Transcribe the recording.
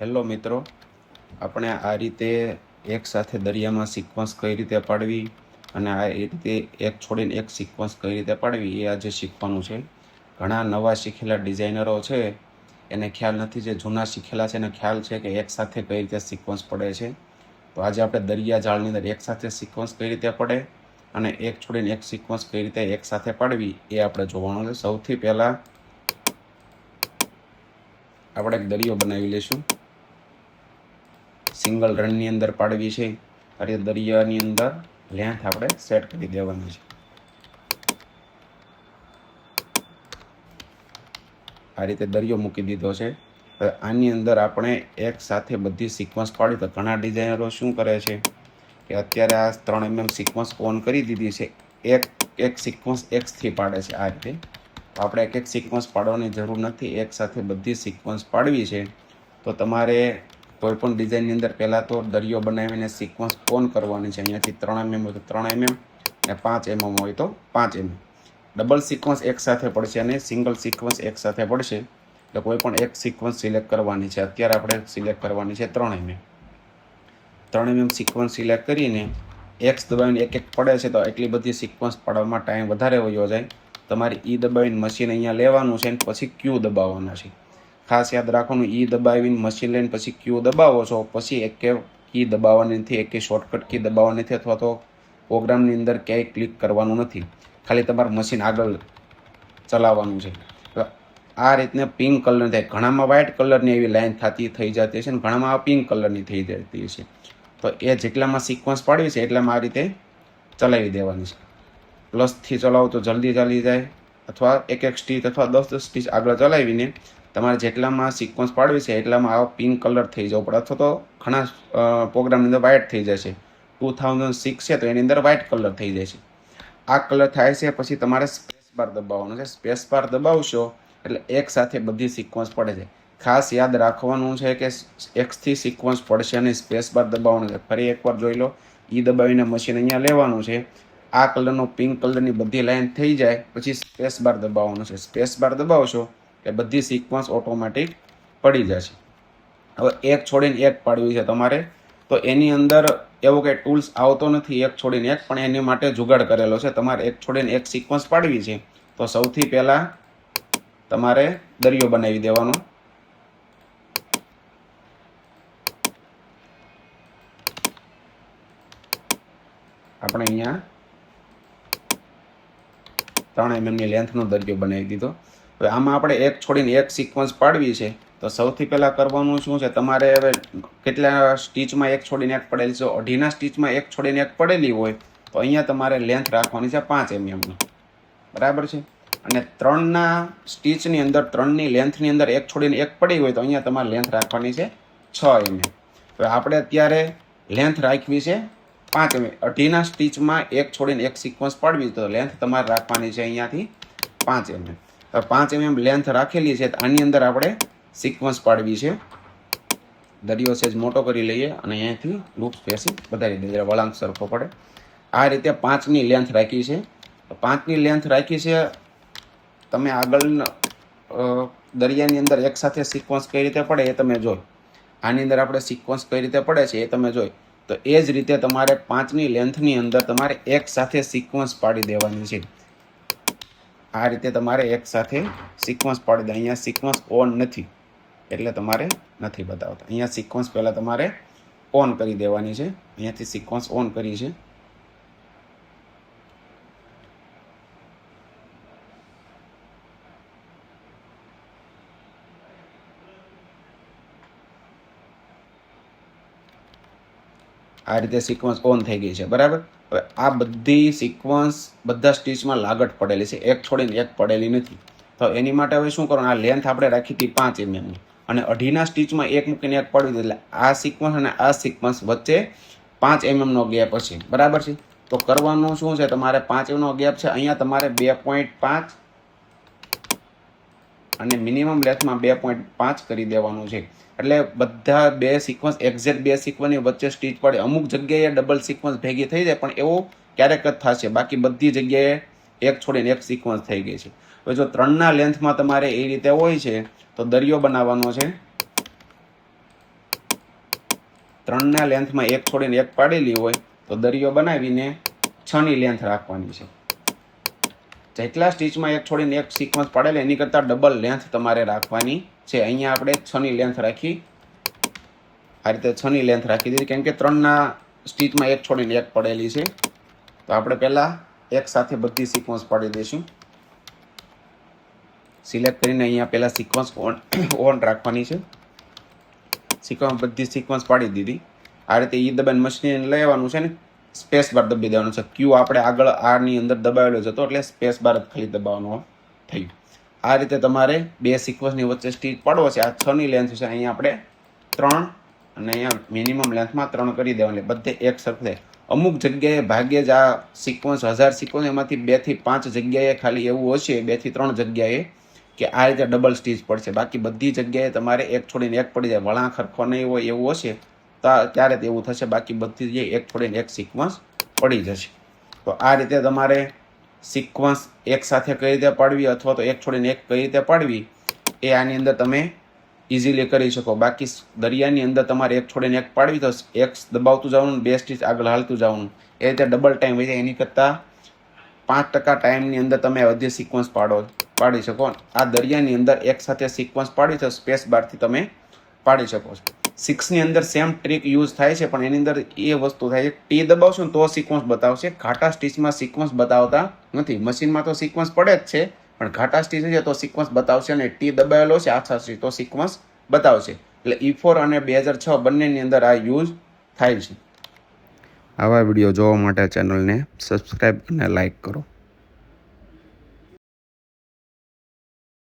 Hello મિત્રો, આપણે આ રીતે એક સાથે દરિયામાં સિક્વન્સ કઈ રીતે પાડવી અને આ રીતે એક છોડીને એક સિક્વન્સ કઈ રીતે પાડવી એ આજે શીખવાનું છે. ઘણા નવા શીખેલા ડિઝાઇનરો છે એને ખ્યાલ નથી, જે જૂના શીખેલા છે એને ખ્યાલ છે કે એક સાથે કઈ રીતે સિક્વન્સ પડે છે. તો આજે આપણે દરિયા જાળની અંદર એક સાથે સિક્વન્સ કઈ રીતે પડે અને એક છોડીને એક સિક્વન્સ કઈ રીતે એક સાથે પાડવી એ આપણે જોવાનું છે. સૌથી પહેલાં આપણે એક દરિયો બનાવી લઈશું. સિંગલ રનની અંદર પાડવી છે. આ દરિયાની અંદર લેન્થ આપણે સેટ કરી દેવાની છે. આ રીતે દરિયો મૂકી દીધો છે. આની અંદર આપણે એક સાથે બધી સિક્વન્સ પાડી. તો ઘણા ડિઝાઇનરો શું કરે છે કે અત્યારે આ 3 mm સિક્વન્સ ઓન કરી દીધી છે, એક સિક્વન્સ એક્સથી પાડે છે. આ રીતે આપણે એક સિક્વન્સ પાડવાની જરૂર નથી, એક સાથે બધી સિક્વન્સ પાડવી છે. તો તમારે કોઈ પણ ડિઝાઇનની અંદર પહેલાં તો દરિયો બનાવીને સિક્વન્સ ઓન કરવાની છે. અહીંયાથી 3 mm હોય તો 3 mm અને 5 mm હોય તો 5 mm. ડબલ સિક્વન્સ એક સાથે પડશે અને સિંગલ સિક્વન્સ એક સાથે પડશે. એટલે કોઈ પણ એક સિક્વન્સ સિલેક્ટ કરવાની છે. અત્યારે આપણે સિલેક્ટ કરવાની છે 3 mm. 3 mm સિક્વન્સ સિલેક્ટ કરીને એક્સ દબાવીને એક પડે છે તો એટલી બધી સિક્વન્સ પાડવામાં ટાઈમ વધારે વયો જાય. તમારે ઈ દબાવીને મશીન અહીંયા લેવાનું છે અને પછી ક્યુ દબાવવાના છે. ખાસ યાદ રાખવાનું, ઈ દબાવીને મશીન લઈને પછી ક્યુ દબાવો છો, પછી એક કી દબાવવાની નથી, એક શોર્ટકટ કી દબાવવાની નથી, અથવા તો પ્રોગ્રામની અંદર ક્યાંય ક્લિક કરવાનું નથી. ખાલી તમારે મશીન આગળ ચલાવવાનું છે. આ રીતને પિંક કલર થાય. ઘણામાં વ્હાઇટ કલરની એવી લાઈન થઈ જતી છે અને ઘણામાં પિંક કલરની થઈ જતી છે. તો એ જેટલામાં સિક્વન્સ પાડવી છે એટલામાં આ રીતે ચલાવી દેવાની છે. પ્લસથી ચલાવો તો જલ્દી ચાલી જાય, અથવા એક સ્ટીચ અથવા 10 સ્ટીચ આગળ ચલાવીને તમારે જેટલામાં સિક્વન્સ પાડવી છે એટલામાં આ પિંક કલર થઈ જવો પડે, અથવા તો ઘણા પ્રોગ્રામની અંદર વ્હાઇટ થઈ જશે. 2006 છે તો એની અંદર વ્હાઇટ કલર થઈ જશે. આ કલર થાય છે પછી તમારે સ્પેસ બાર દબાવવાનો છે. સ્પેસ બાર દબાવશો એટલે એક સાથે બધી સિક્વન્સ પડે છે. ખાસ યાદ રાખવાનું છે કે એક્સથી સિક્વન્સ પડશે અને સ્પેસ બાર દબાવવાનું છે. ફરી એકવાર જોઈ લો, ઈ દબાવીને મશીન અહીંયા લેવાનું છે. આ કલરનો પિંક કલરની બધી લાઈન થઈ જાય પછી સ્પેસ બાર દબાવવાનું છે. સ્પેસ બાર દબાવશો એ બધી સિક્વન્સ ઓટોમેટિક પડી જશે. હવે એક છોડીને એક પાડવી છે તમારે, તો એની અંદર એવો કંઈ ટૂલ્સ આવતો નથી એક છોડીને એક, પણ એની માટે જુગાડ કરેલો છે. તમારે એક છોડીને એક સિક્વન્સ પાડવી છે તો સૌથી પહેલાં તમારે દરિયો બનાવી દેવાનો. આપણે અહીંયા 3 mm ની લેન્થનો દરિયો બનાવી દીધો. હવે આમાં આપણે એક છોડીને એક સિક્વન્સ પાડવી છે તો સૌથી પહેલાં કરવાનું શું છે, તમારે હવે કેટલા સ્ટીચમાં એક છોડીને એક પડેલી છે, 2.5 સ્ટીચમાં એક છોડીને એક પડેલી હોય તો અહીંયા તમારે લેન્થ રાખવાની છે 5 mm ની, બરાબર છે. અને 3ના સ્ટીચની અંદર 3ની લેન્થની અંદર એક છોડીને એક પડી હોય તો અહીંયા તમારે લેન્થ રાખવાની છે 6 mm. હવે આપણે અત્યારે લેન્થ રાખવી છે 5 mm. 2.5ના સ્ટીચમાં એક છોડીને એક સિક્વન્સ પાડવી તો લેન્થ તમારે રાખવાની છે અહીંયાથી 5 mm. તો 5 mm લેન્થ રાખેલી છે તો આની અંદર આપણે સિક્વન્સ પાડવી છે. દરિયો સેજ મોટો કરી લઈએ અને અહીંયાથી લૂપ સ્પેસિંગ વધારી દઈએ, વળાંક સરખો પડે. આ રીતે 5ની લેન્થ રાખી છે. 5ની લેન્થ રાખી છે. તમે આગળ દરિયાની અંદર એક સાથે સિક્વન્સ કઈ રીતે પડે એ તમે જોઈ, આની અંદર આપણે સિક્વન્સ કઈ રીતે પડે છે એ તમે જોઈ. તો એ જ રીતે તમારે 5ની લેન્થની અંદર તમારે એક સાથે સિક્વન્સ પાડી દેવાની છે. આ રીતે તમારે એક સાથે સિક્વન્સ પાડી દે. અહીંયા સિક્વન્સ ઓન નથી એટલે તમારે નથી બતાવતા. અહીંયા સિક્વન્સ પહેલાં તમારે ઓન કરી દેવાની છે. અહીંયાથી સિક્વન્સ ઓન કરી છે. આ રીતે સિક્વન્સ ઓન થઈ ગઈ છે, બરાબર. હવે આ બધી સિક્વન્સ બધા સ્ટીચમાં લાગટ પડેલી છે, એક છોડીને એક પડેલી નથી. તો એની માટે હવે શું કરવાનું, આ લેન્થ આપણે રાખી હતી 5 mm ની અને 2.5ના સ્ટીચમાં એક મૂકીને એક પડવી દીધી, એટલે આ સિક્વન્સ અને આ સિક્વન્સ વચ્ચે 5 mm નો ગેપ હશે, બરાબર છે. તો કરવાનું શું છે, તમારે 5 mm નો ગેપ છે, અહીંયા તમારે 2.5 અને મિનિમમ લેન્થમાં 2.5 કરી દેવાનું છે. એટલે બધા બે સિક્વન્સ એક્ઝેક્ટ બે સિક્વન્સની વચ્ચે સ્ટીચ પડે. અમુક જગ્યાએ ડબલ સિક્વન્સ ભેગી થઈ જાય પણ એવું ક્યારેક જ થશે, બાકી બધી જગ્યાએ એક છોડીને એક સિક્વન્સ થઈ ગઈ છે. હવે જો 3ના લેન્થમાં તમારે એ રીતે હોય છે તો દરિયો બનાવવાનો છે. 3ના લેન્થમાં 1 છોડીને 1 પાડેલી હોય તો દરિયો બનાવીને 6ની લેન્થ રાખવાની છે. જેટલા સ્ટીચમાં 1 છોડીને 1 સિક્વન્સ પાડેલી એની કરતાં ડબલ લેન્થ તમારે રાખવાની છે. અહીંયા આપણે 6ની લેન્થ રાખી, આ રીતે 6ની લેન્થ રાખી દીધી, કેમ કે 3ના સ્ટીચમાં 1 છોડીને 1 પડેલી છે. તો આપણે પહેલાં એક સાથે બધી સિક્વન્સ પાડી દઈશું. સિલેક્ટ કરીને અહીંયા પહેલાં સિક્વન્સ ઓન રાખવાની છે. બધી સિક્વન્સ પાડી દીધી. આ રીતે ઈ દબાઈને મશીન લેવાનું છે ને સ્પેસ બાર દબાવી દેવાનું છે. ક્યુ આપણે આગળ આરની અંદર દબાવેલો જ હતો એટલે સ્પેસ બાર જ ખાલી દબાવવાનું થયું. આ રીતે તમારે બે સિક્વન્સની વચ્ચે સ્ટીચ પાડવો છે. આ 6ની લેન્થ છે, અહીંયા આપણે 3 અને અહીંયા મિનિમમ લેન્થમાં 3 કરી દેવાની, બધે એક સરખે. અમુક જગ્યાએ ભાગ્યે જ આ સિક્વન્સ 1000 સિક્વન્સ એમાંથી 2 થી 5 જગ્યાએ ખાલી એવું હશે, 2 થી 3 જગ્યાએ કે આ રીતે ડબલ સ્ટીચ પડશે. બાકી બધી જગ્યાએ તમારે 1 છોડીને 1 પડી જાય. વળાંક સરખો નહીં હોય એવું હશે તો ત્યારે જ એવું થશે. બાકી બધી જગ્યાએ 1 છોડીને 1 સિક્વન્સ પડી જશે. તો આ રીતે તમારે સિક્વન્સ એક સાથે કઈ રીતે પાડવી અથવા તો 1 છોડીને 1 કઈ રીતે પાડવી એ આની અંદર તમે ઇઝીલી કરી શકો. બાકી દરિયાની અંદર તમારે 1 છોડીને 1 પાડવી તો 1 દબાવતું જવાનું, 2 સ્ટીચ આગળ હાલતું જવાનું, એ રીતે ડબલ ટાઈમ હોય છે. એની કરતાં 5% ટાઈમની અંદર તમે બધી સિક્વન્સ પાડી શકો. આ દરિયાની અંદર એક સાથે સિક્વન્સ પાડી તો સ્પેસ બારથી તમે પાડી શકો છો. 6ની અંદર સેમ ટ્રીક યુઝ થાય છે, પણ એની અંદર એ વસ્તુ થાય છે ટી દબાવશો ને તો સિક્વન્સ બતાવશે. ઘાટા સ્ટીચમાં સિક્વન્સ બતાવતા નથી. મશીનમાં તો સિક્વન્સ પડે જ છે, પણ ઘાટા સ્ટીચ છે તો સિક્વન્સ બતાવશે, અને ટી દબાવેલો છે આછા સ્ટીચ તો સિક્વન્સ બતાવશે. એટલે E4 અને 2006 બંનેની અંદર આ યુઝ થાય છે. આવા વિડીયો જોવા માટે ચેનલને સબસ્ક્રાઈબ અને લાઈક કરો.